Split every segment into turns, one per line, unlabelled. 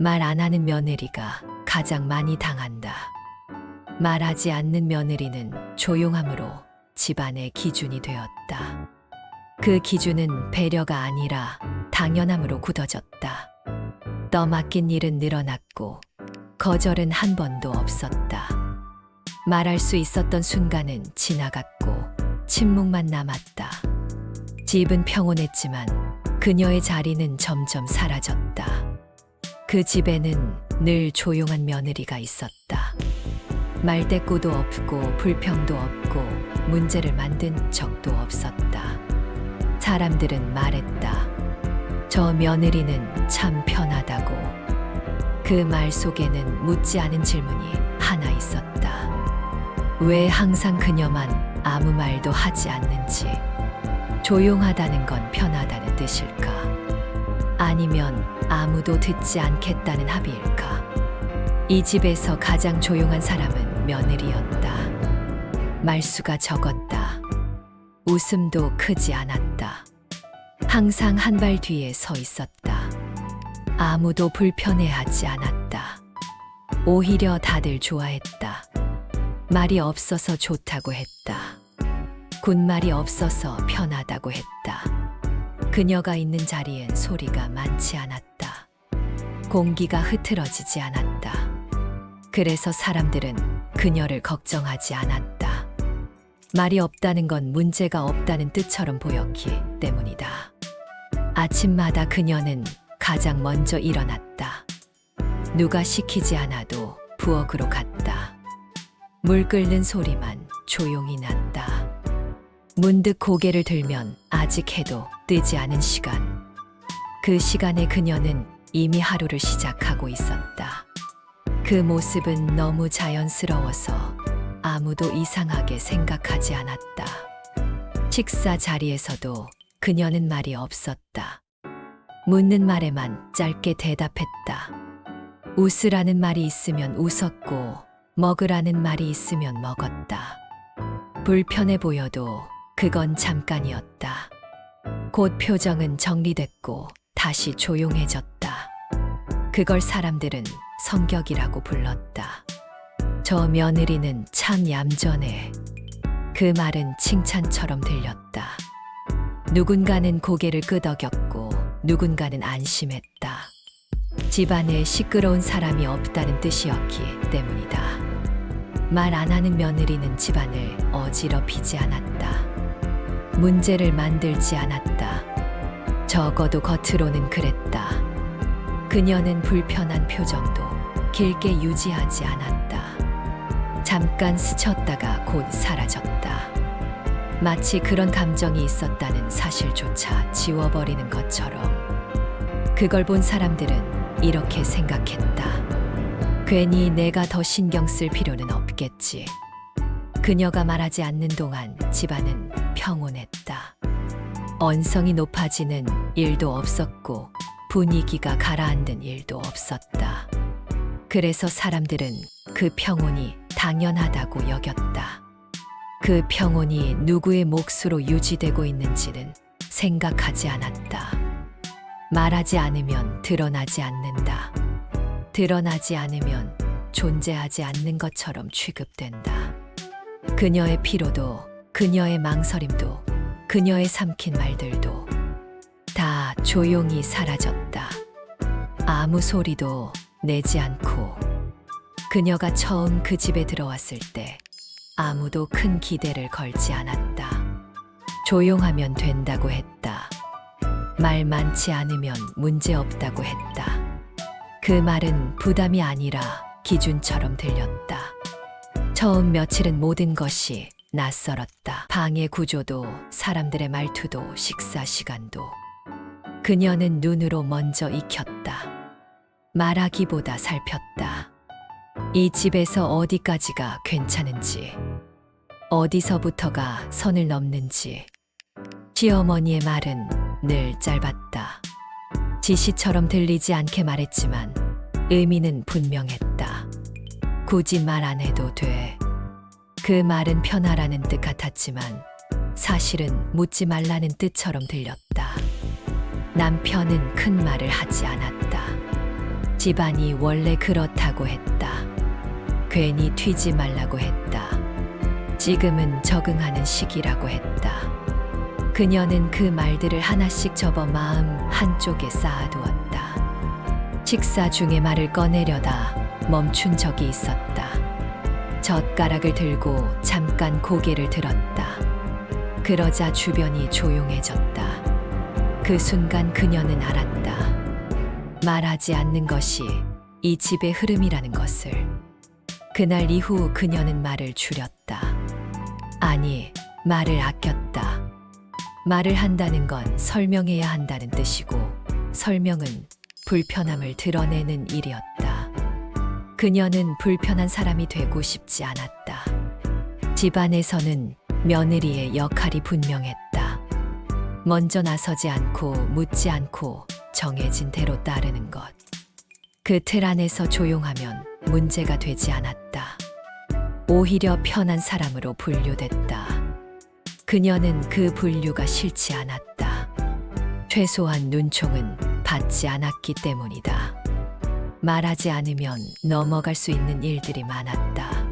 말 안 하는 며느리가 가장 많이 당한다. 말하지 않는 며느리는 조용함으로 집안의 기준이 되었다. 그 기준은 배려가 아니라 당연함으로 굳어졌다. 떠맡긴 일은 늘어났고 거절은 한 번도 없었다. 말할 수 있었던 순간은 지나갔고 침묵만 남았다. 집은 평온했지만 그녀의 자리는 점점 사라졌다. 그 집에는 늘 조용한 며느리가 있었다. 말대꾸도 없고 불평도 없고 문제를 만든 적도 없었다. 사람들은 말했다. 저 며느리는 참 편하다고. 그 말 속에는 묻지 않은 질문이 하나 있었다. 왜 항상 그녀만 아무 말도 하지 않는지. 조용하다는 건 편하다는 뜻일까? 아니면 아무도 듣지 않겠다는 합의일까? 이 집에서 가장 조용한 사람은 며느리였다. 말수가 적었다. 웃음도 크지 않았다. 항상 한 발 뒤에 서 있었다. 아무도 불편해하지 않았다. 오히려 다들 좋아했다. 말이 없어서 좋다고 했다. 군말이 없어서 편하다고 했다. 그녀가 있는 자리엔 소리가 많지 않았다. 공기가 흐트러지지 않았다. 그래서 사람들은 그녀를 걱정하지 않았다. 말이 없다는 건 문제가 없다는 뜻처럼 보였기 때문이다. 아침마다 그녀는 가장 먼저 일어났다. 누가 시키지 않아도 부엌으로 갔다. 물 끓는 소리만 조용히 났다. 문득 고개를 들면 아직 해도 뜨지 않은 시간. 그 시간에 그녀는 이미 하루를 시작하고 있었다. 그 모습은 너무 자연스러워서 아무도 이상하게 생각하지 않았다. 식사 자리에서도 그녀는 말이 없었다. 묻는 말에만 짧게 대답했다. 웃으라는 말이 있으면 웃었고 먹으라는 말이 있으면 먹었다. 불편해 보여도 그건 잠깐이었다. 곧 표정은 정리됐고 다시 조용해졌다. 그걸 사람들은 성격이라고 불렀다. 저 며느리는 참 얌전해. 그 말은 칭찬처럼 들렸다. 누군가는 고개를 끄덕였고 누군가는 안심했다. 집안에 시끄러운 사람이 없다는 뜻이었기 때문이다. 말 안 하는 며느리는 집안을 어지럽히지 않았다. 문제를 만들지 않았다. 적어도 겉으로는 그랬다. 그녀는 불편한 표정도 길게 유지하지 않았다. 잠깐 스쳤다가 곧 사라졌다. 마치 그런 감정이 있었다는 사실조차 지워버리는 것처럼. 그걸 본 사람들은 이렇게 생각했다. 괜히 내가 더 신경 쓸 필요는 없겠지. 그녀가 말하지 않는 동안 집안은 평온했다. 언성이 높아지는 일도 없었고 분위기가 가라앉는 일도 없었다. 그래서 사람들은 그 평온이 당연하다고 여겼다. 그 평온이 누구의 몫으로 유지되고 있는지는 생각하지 않았다. 말하지 않으면 드러나지 않는다. 드러나지 않으면 존재하지 않는 것처럼 취급된다. 그녀의 피로도, 그녀의 망설임도, 그녀의 삼킨 말들도 다 조용히 사라졌다. 아무 소리도 내지 않고. 그녀가 처음 그 집에 들어왔을 때 아무도 큰 기대를 걸지 않았다. 조용하면 된다고 했다. 말 많지 않으면 문제 없다고 했다. 그 말은 부담이 아니라 기준처럼 들렸다. 처음 며칠은 모든 것이 낯설었다. 방의 구조도, 사람들의 말투도, 식사 시간도. 그녀는 눈으로 먼저 익혔다. 말하기보다 살폈다. 이 집에서 어디까지가 괜찮은지, 어디서부터가 선을 넘는지. 시어머니의 말은 늘 짧았다. 지시처럼 들리지 않게 말했지만 의미는 분명했다. 굳이 말 안 해도 돼. 그 말은 편하라는 뜻 같았지만 사실은 묻지 말라는 뜻처럼 들렸다. 남편은 큰 말을 하지 않았다. 집안이 원래 그렇다고 했다. 괜히 튀지 말라고 했다. 지금은 적응하는 시기라고 했다. 그녀는 그 말들을 하나씩 접어 마음 한쪽에 쌓아두었다. 식사 중에 말을 꺼내려다 멈춘 적이 있었다. 젓가락을 들고 잠깐 고개를 들었다. 그러자 주변이 조용해졌다. 그 순간 그녀는 알았다. 말하지 않는 것이 이 집의 흐름이라는 것을. 그날 이후 그녀는 말을 줄였다. 아니, 말을 아꼈다. 말을 한다는 건 설명해야 한다는 뜻이고, 설명은 불편함을 드러내는 일이었다. 그녀는 불편한 사람이 되고 싶지 않았다. 집안에서는 며느리의 역할이 분명했다. 먼저 나서지 않고 묻지 않고 정해진 대로 따르는 것. 그 틀 안에서 조용하면 문제가 되지 않았다. 오히려 편한 사람으로 분류됐다. 그녀는 그 분류가 싫지 않았다. 최소한 눈총은 받지 않았기 때문이다. 말하지 않으면 넘어갈 수 있는 일들이 많았다.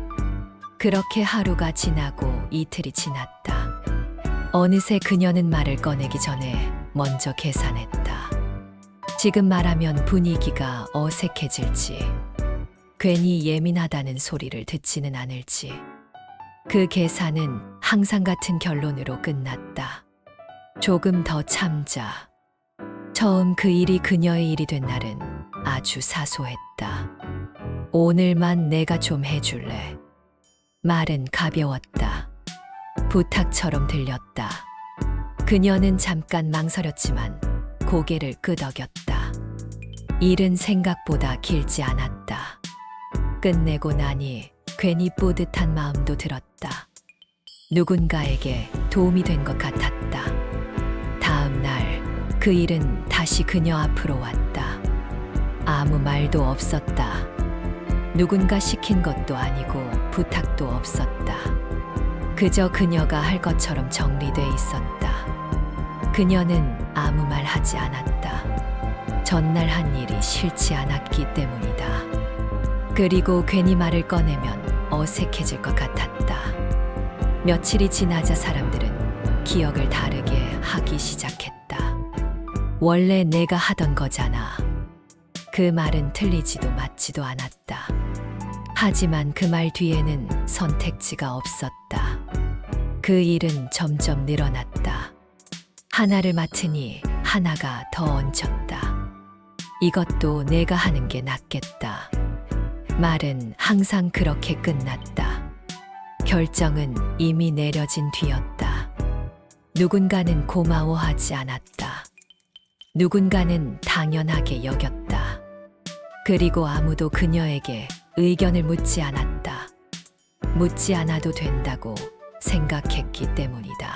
그렇게 하루가 지나고 이틀이 지났다. 어느새 그녀는 말을 꺼내기 전에 먼저 계산했다. 지금 말하면 분위기가 어색해질지, 괜히 예민하다는 소리를 듣지는 않을지. 그 계산은 항상 같은 결론으로 끝났다. 조금 더 참자. 처음 그 일이 그녀의 일이 된 날은 아주 사소했다. 오늘만 내가 좀 해줄래. 말은 가벼웠다. 부탁처럼 들렸다. 그녀는 잠깐 망설였지만 고개를 끄덕였다. 일은 생각보다 길지 않았다. 끝내고 나니 괜히 뿌듯한 마음도 들었다. 누군가에게 도움이 된 것 같았다. 다음 날 그 일은 다시 그녀 앞으로 왔다. 아무 말도 없었다. 누군가 시킨 것도 아니고 부탁도 없었다. 그저 그녀가 할 것처럼 정리돼 있었다. 그녀는 아무 말 하지 않았다. 전날 한 일이 싫지 않았기 때문이다. 그리고 괜히 말을 꺼내면 어색해질 것 같았다. 며칠이 지나자 사람들은 기억을 다르게 하기 시작했다. 원래 내가 하던 거잖아. 그 말은 틀리지도 맞지도 않았다. 하지만 그 말 뒤에는 선택지가 없었다. 그 일은 점점 늘어났다. 하나를 맡으니 하나가 더 얹혔다. 이것도 내가 하는 게 낫겠다. 말은 항상 그렇게 끝났다. 결정은 이미 내려진 뒤였다. 누군가는 고마워하지 않았다. 누군가는 당연하게 여겼다. 그리고 아무도 그녀에게 의견을 묻지 않았다. 묻지 않아도 된다고 생각했기 때문이다.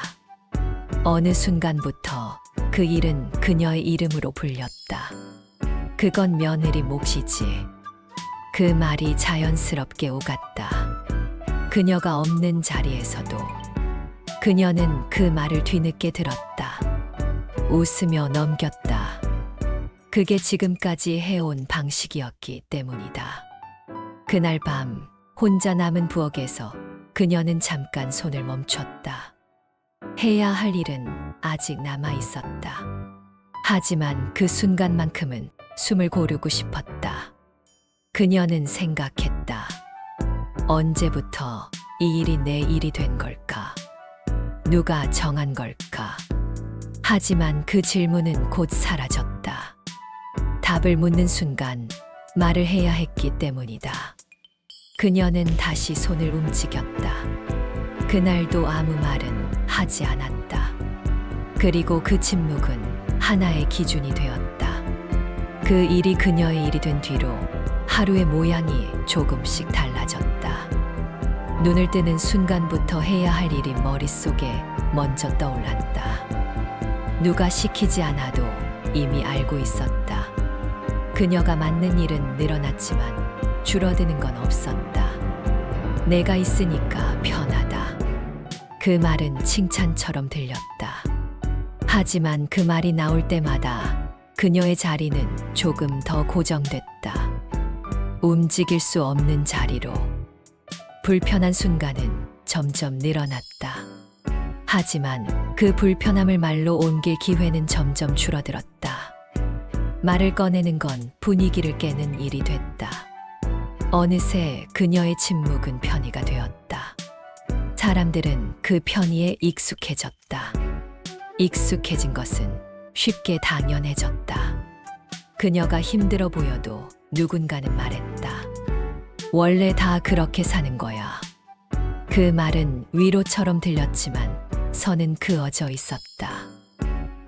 어느 순간부터 그 일은 그녀의 이름으로 불렸다. 그건 며느리 몫이지. 그 말이 자연스럽게 오갔다. 그녀가 없는 자리에서도. 그녀는 그 말을 뒤늦게 들었다. 웃으며 넘겼다. 그게 지금까지 해온 방식이었기 때문이다. 그날 밤 혼자 남은 부엌에서 그녀는 잠깐 손을 멈췄다. 해야 할 일은 아직 남아 있었다. 하지만 그 순간만큼은 숨을 고르고 싶었다. 그녀는 생각했다. 언제부터 이 일이 내 일이 된 걸까? 누가 정한 걸까? 하지만 그 질문은 곧 사라졌다. 답을 묻는 순간 말을 해야 했기 때문이다. 그녀는 다시 손을 움직였다. 그날도 아무 말은 하지 않았다. 그리고 그 침묵은 하나의 기준이 되었다. 그 일이 그녀의 일이 된 뒤로 하루의 모양이 조금씩 달라졌다. 눈을 뜨는 순간부터 해야 할 일이 머릿속에 먼저 떠올랐다. 누가 시키지 않아도 이미 알고 있었다. 그녀가 맡는 일은 늘어났지만 줄어드는 건 없었다. 내가 있으니까 편하다. 그 말은 칭찬처럼 들렸다. 하지만 그 말이 나올 때마다 그녀의 자리는 조금 더 고정됐다. 움직일 수 없는 자리로. 불편한 순간은 점점 늘어났다. 하지만 그 불편함을 말로 옮길 기회는 점점 줄어들었다. 말을 꺼내는 건 분위기를 깨는 일이 됐다. 어느새 그녀의 침묵은 편의가 되었다. 사람들은 그 편의에 익숙해졌다. 익숙해진 것은 쉽게 당연해졌다. 그녀가 힘들어 보여도 누군가는 말했다. 원래 다 그렇게 사는 거야. 그 말은 위로처럼 들렸지만 선은 그어져 있었다.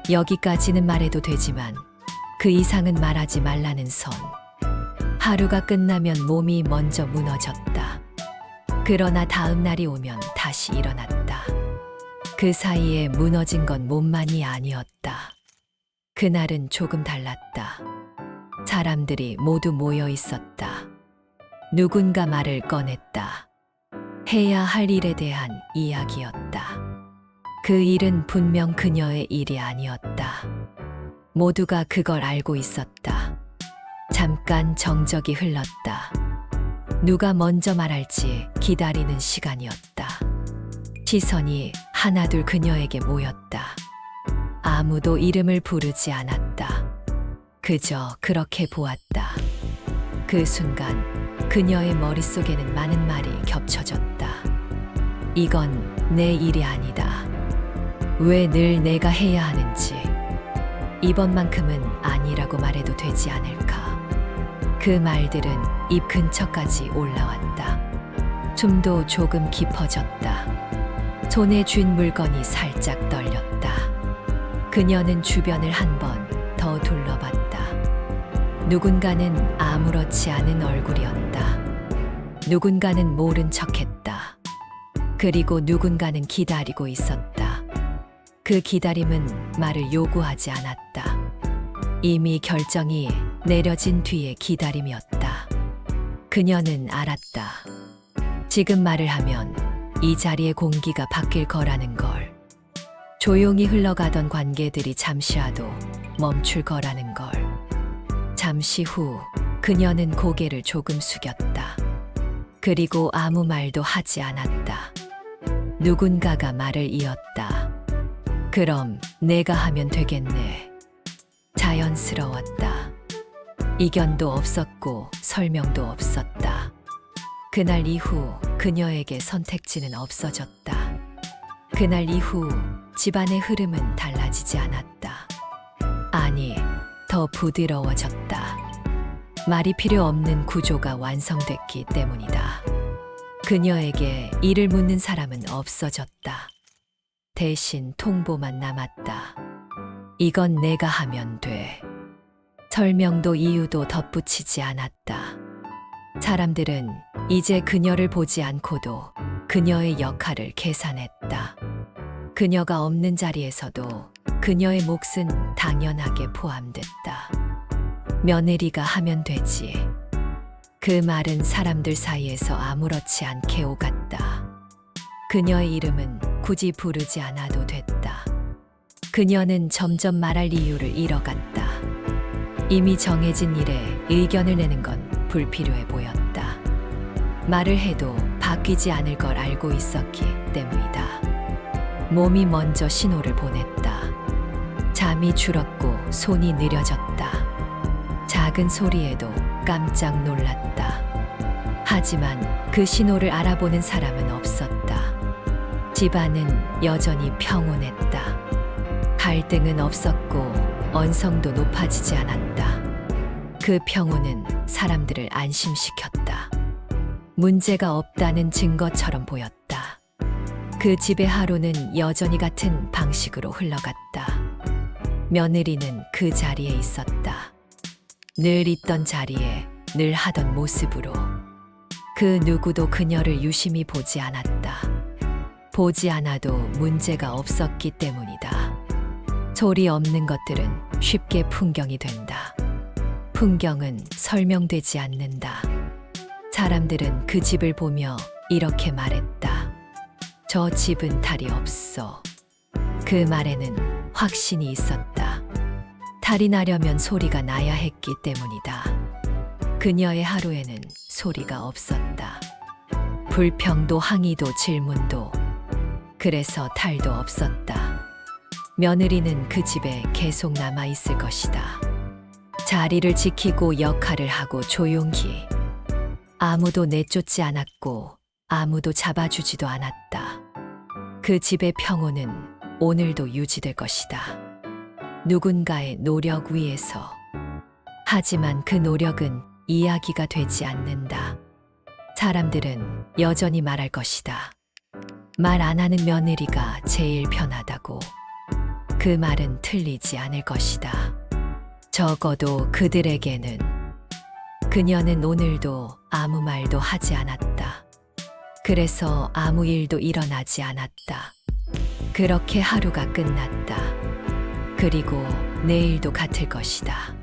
여기까지는 말해도 되지만 그 이상은 말하지 말라는 선. 하루가 끝나면 몸이 먼저 무너졌다. 그러나 다음 날이 오면 다시 일어났다. 그 사이에 무너진 건 몸만이 아니었다. 그날은 조금 달랐다. 사람들이 모두 모여 있었다. 누군가 말을 꺼냈다. 해야 할 일에 대한 이야기였다. 그 일은 분명 그녀의 일이 아니었다. 모두가 그걸 알고 있었다. 잠깐 정적이 흘렀다. 누가 먼저 말할지 기다리는 시간이었다. 시선이 하나둘 그녀에게 모였다. 아무도 이름을 부르지 않았다. 그저 그렇게 보았다. 그 순간 그녀의 머릿속에는 많은 말이 겹쳐졌다. 이건 내 일이 아니다. 왜 늘 내가 해야 하는지. 이번만큼은 아니라고 말해도 되지 않을까. 그 말들은 입 근처까지 올라왔다. 숨도 조금 깊어졌다. 손에 쥔 물건이 살짝 떨렸다. 그녀는 주변을 한 번 더 둘러봤다. 누군가는 아무렇지 않은 얼굴이었다. 누군가는 모른 척했다. 그리고 누군가는 기다리고 있었다. 그 기다림은 말을 요구하지 않았다. 이미 결정이 내려진 뒤의 기다림이었다. 그녀는 알았다. 지금 말을 하면 이 자리의 공기가 바뀔 거라는 걸. 조용히 흘러가던 관계들이 잠시라도 멈출 거라는 걸. 잠시 후 그녀는 고개를 조금 숙였다. 그리고 아무 말도 하지 않았다. 누군가가 말을 이었다. 그럼 내가 하면 되겠네. 자연스러웠다. 이견도 없었고 설명도 없었다. 그날 이후 그녀에게 선택지는 없어졌다. 그날 이후 집안의 흐름은 달라지지 않았다. 아니, 더 부드러워졌다. 말이 필요 없는 구조가 완성됐기 때문이다. 그녀에게 이를 묻는 사람은 없어졌다. 대신 통보만 남았다. 이건 내가 하면 돼. 설명도 이유도 덧붙이지 않았다. 사람들은 이제 그녀를 보지 않고도 그녀의 역할을 계산했다. 그녀가 없는 자리에서도 그녀의 몫은 당연하게 포함됐다. 며느리가 하면 되지. 그 말은 사람들 사이에서 아무렇지 않게 오갔다. 그녀의 이름은 굳이 부르지 않아도 됐다. 그녀는 점점 말할 이유를 잃어갔다. 이미 정해진 일에 의견을 내는 건 불필요해 보였다. 말을 해도 바뀌지 않을 걸 알고 있었기 때문이다. 몸이 먼저 신호를 보냈다. 잠이 줄었고 손이 느려졌다. 작은 소리에도 깜짝 놀랐다. 하지만 그 신호를 알아보는 사람은 없었다. 집안은 여전히 평온했다. 갈등은 없었고 언성도 높아지지 않았다. 그 평온은 사람들을 안심시켰다. 문제가 없다는 증거처럼 보였다. 그 집의 하루는 여전히 같은 방식으로 흘러갔다. 며느리는 그 자리에 있었다. 늘 있던 자리에 늘 하던 모습으로. 그 누구도 그녀를 유심히 보지 않았다. 보지 않아도 문제가 없었기 때문이다. 소리 없는 것들은 쉽게 풍경이 된다. 풍경은 설명되지 않는다. 사람들은 그 집을 보며 이렇게 말했다. 저 집은 탈이 없어. 그 말에는 확신이 있었다. 탈이 나려면 소리가 나야 했기 때문이다. 그녀의 하루에는 소리가 없었다. 불평도 항의도 질문도. 그래서 탈도 없었다. 며느리는 그 집에 계속 남아 있을 것이다. 자리를 지키고 역할을 하고 조용히. 아무도 내쫓지 않았고 아무도 잡아주지도 않았다. 그 집의 평온은 오늘도 유지될 것이다. 누군가의 노력 위에서. 하지만 그 노력은 이야기가 되지 않는다. 사람들은 여전히 말할 것이다. 말 안 하는 며느리가 제일 편하다고. 그 말은 틀리지 않을 것이다. 적어도 그들에게는. 그녀는 오늘도 아무 말도 하지 않았다. 그래서 아무 일도 일어나지 않았다. 그렇게 하루가 끝났다. 그리고 내일도 같을 것이다.